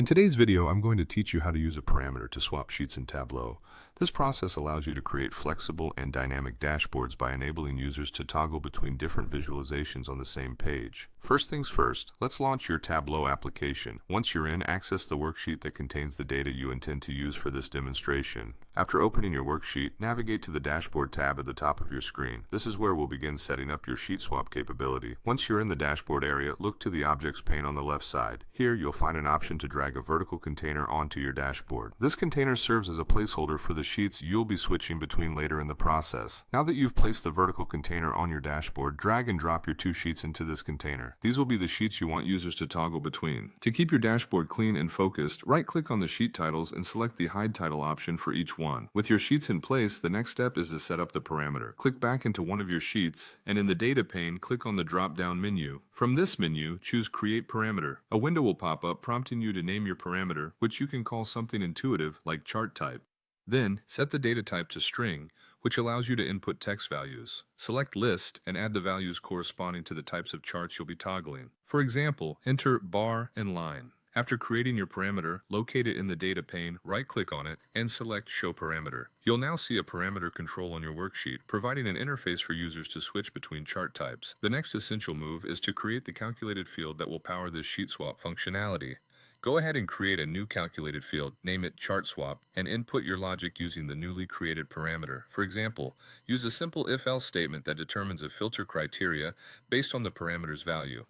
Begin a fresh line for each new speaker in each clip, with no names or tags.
In today's video, I'm going to teach you how to use a parameter to swap sheets in Tableau. This process allows you to create flexible and dynamic dashboards by enabling users to toggle between different visualizations on the same page. First things first, let's launch your Tableau application. Once you're in, access the worksheet that contains the data you intend to use for this demonstration. After opening your worksheet, navigate to the Dashboard tab at the top of your screen. This is where we'll begin setting up your sheet swap capability. Once you're in the dashboard area, look to the Objects pane on the left side. Here, you'll find an option to drag a vertical container onto your dashboard. This container serves as a placeholder for the sheets you'll be switching between later in the process. Now that you've placed the vertical container on your dashboard, drag and drop your two sheets into this container. These will be the sheets you want users to toggle between. To keep your dashboard clean and focused, right-click on the sheet titles and select the Hide Title option for each one. With your sheets in place, the next step is to set up the parameter. Click back into one of your sheets, and in the Data pane, click on the drop-down menu. From this menu, choose Create Parameter. A window will pop up prompting you to name your parameter, which you can call something intuitive like chart type. Then, set the data type to string, which allows you to input text values. Select List and add the values corresponding to the types of charts you'll be toggling. For example, enter bar and line. After creating your parameter, locate it in the Data pane, right-click on it, and select Show Parameter. You'll now see a parameter control on your worksheet, providing an interface for users to switch between chart types. The next essential move is to create the calculated field that will power this sheet swap functionality. Go ahead and create a new calculated field, name it Chart Swap, and input your logic using the newly created parameter. For example, use a simple if-else statement that determines a filter criteria based on the parameter's value.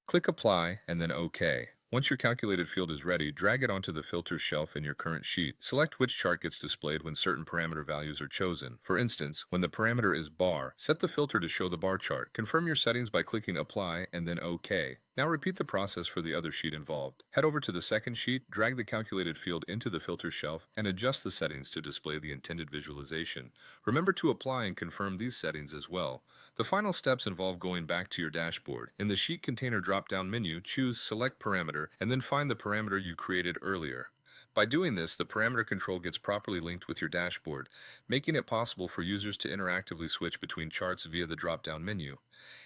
Click Apply and then OK. Once your calculated field is ready, drag it onto the filter shelf in your current sheet. Select which chart gets displayed when certain parameter values are chosen. For instance, when the parameter is bar, set the filter to show the bar chart. Confirm your settings by clicking Apply and then OK. Now repeat the process for the other sheet involved. Head over to the second sheet, drag the calculated field into the filter shelf, and adjust the settings to display the intended visualization. Remember to apply and confirm these settings as well. The final steps involve going back to your dashboard. In the Sheet Container drop-down menu, choose Select Parameter, and then find the parameter you created earlier. By doing this, the parameter control gets properly linked with your dashboard, making it possible for users to interactively switch between charts via the drop-down menu.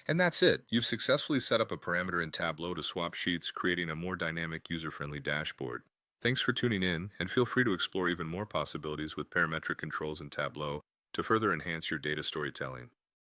And that's it. You've successfully set up a parameter in Tableau to swap sheets, creating a more dynamic, user-friendly dashboard. Thanks for tuning in, and feel free to explore even more possibilities with parametric controls in Tableau to further enhance your data storytelling.